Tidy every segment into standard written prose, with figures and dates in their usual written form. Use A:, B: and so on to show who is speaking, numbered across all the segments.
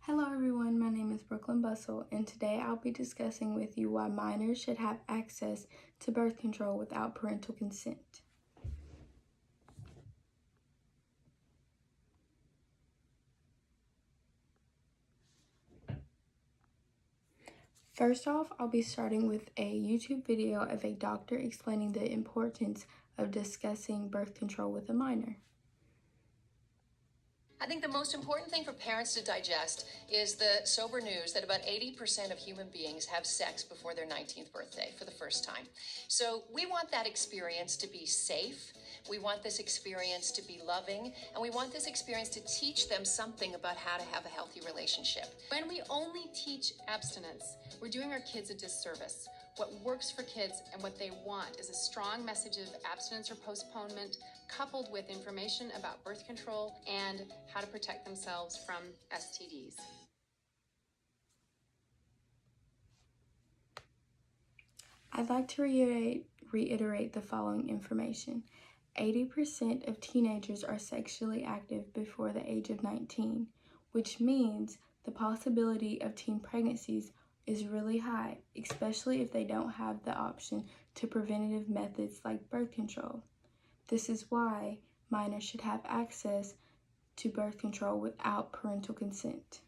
A: Hello everyone, my name is Brooklyn Bustle, and today I'll be discussing with you why minors should have access to birth control without parental consent. First off, I'll be starting with a YouTube video of a doctor explaining the importance of discussing birth control with a minor.
B: I think the most important thing for parents to digest is the sober news that about 80% of human beings have sex before their 19th birthday for the first time. So we want that experience to be safe. We want this experience to be loving, and we want this experience to teach them something about how to have a healthy relationship.
C: When we only teach abstinence, we're doing our kids a disservice. What works for kids and what they want is a strong message of abstinence or postponement, coupled with information about birth control and how to protect themselves from STDs.
A: I'd like to reiterate the following information. 80% of teenagers are sexually active before the age of 19, which means the possibility of teen pregnancies is really high, especially if they don't have the option to preventative methods like birth control. This is why minors should have access to birth control without parental consent.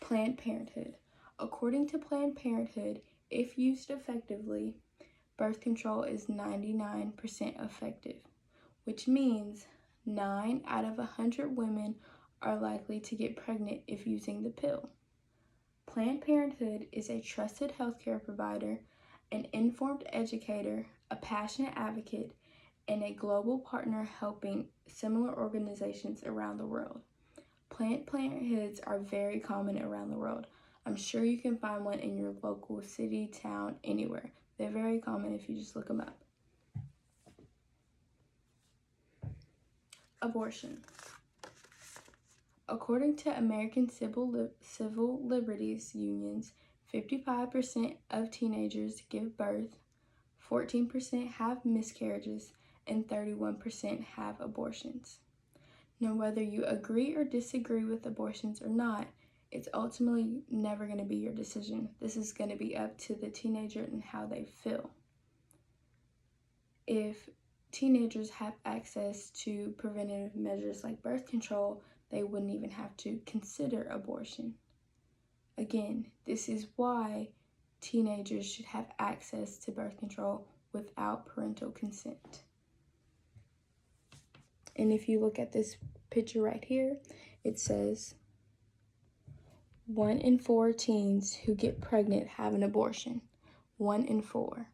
A: Planned Parenthood. According to Planned Parenthood, if used effectively, birth control is 99% effective, which means 9 out of 100 women are likely to get pregnant if using the pill. Planned Parenthood is a trusted healthcare provider, an informed educator, a passionate advocate, and a global partner helping similar organizations around the world. Planned Parenthoods are very common around the world. I'm sure you can find one in your local city, town, anywhere. They're very common if you just look them up. Abortion. According to American Civil Liberties Unions, 55% of teenagers give birth, 14% have miscarriages, and 31% have abortions. Now, whether you agree or disagree with abortions or not, it's ultimately never going to be your decision. This is going to be up to the teenager and how they feel. If teenagers have access to preventative measures like birth control, they wouldn't even have to consider abortion. Again, this is why teenagers should have access to birth control without parental consent. And if you look at this picture right here, it says 1 in 4 teens who get pregnant have an abortion. 1 in 4.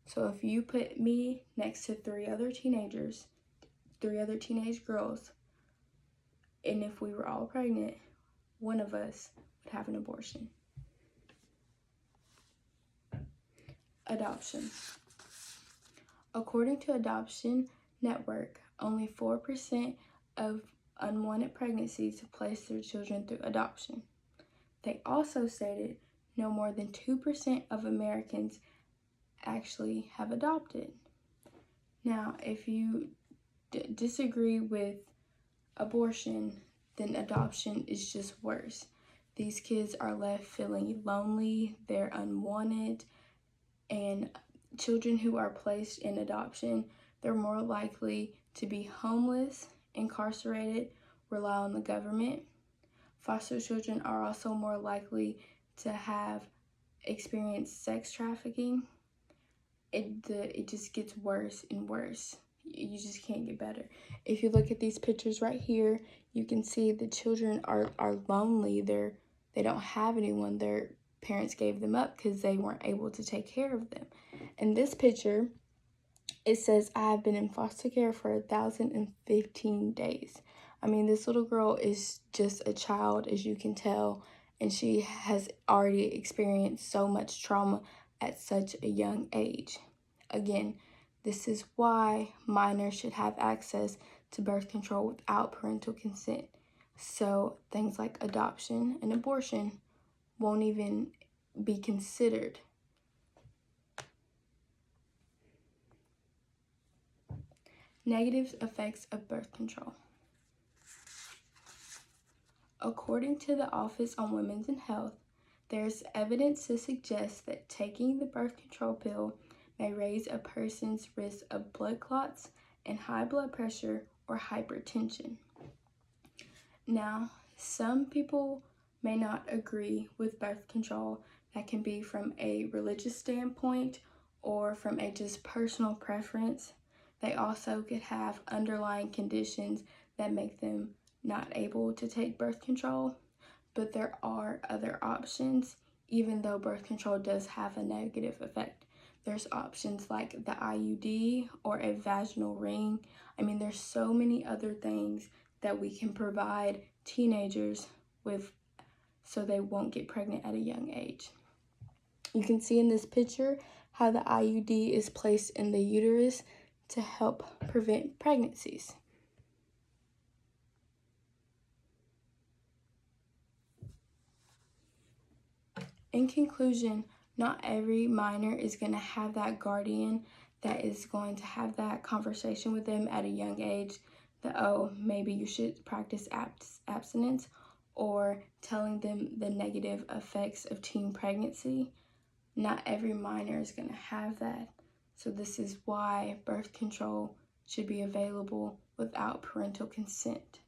A: So if you put me next to 3 other teenage girls, and if we were all pregnant, one of us would have an abortion. Adoption. According to Adoption Network, only 4% of unwanted pregnancies place their children through adoption. They also stated no more than 2% of Americans actually have adopted. Now, if you disagree with abortion, then adoption is just worse. These kids are left feeling lonely, they're unwanted, and children who are placed in adoption, they're more likely to be homeless, incarcerated, rely on the government. Foster children are also more likely to have experienced sex trafficking. It just gets worse and worse. You just can't get better. If you look at these pictures right here, you can see the children are lonely. They don't have anyone. Their parents gave them up because they weren't able to take care of them. In this picture, it says, I have been in foster care for 1,015 days. I mean, this little girl is just a child, as you can tell, and she has already experienced so much trauma at such a young age. Again, this is why minors should have access to birth control without parental consent. So things like adoption and abortion won't even be considered. Negative effects of birth control. According to the Office on Women's and Health, there's evidence to suggest that taking the birth control pill may raise a person's risk of blood clots and high blood pressure or hypertension. Now, some people may not agree with birth control. That can be from a religious standpoint or from a just personal preference. They also could have underlying conditions that make them not able to take birth control. But there are other options, even though birth control does have a negative effect. There's options like the IUD or a vaginal ring. I mean, there's so many other things that we can provide teenagers with so they won't get pregnant at a young age. You can see in this picture how the IUD is placed in the uterus to help prevent pregnancies. In conclusion, not every minor is going to have that guardian that is going to have that conversation with them at a young age that, oh, maybe you should practice abstinence, or telling them the negative effects of teen pregnancy. Not every minor is going to have that. So this is why birth control should be available without parental consent.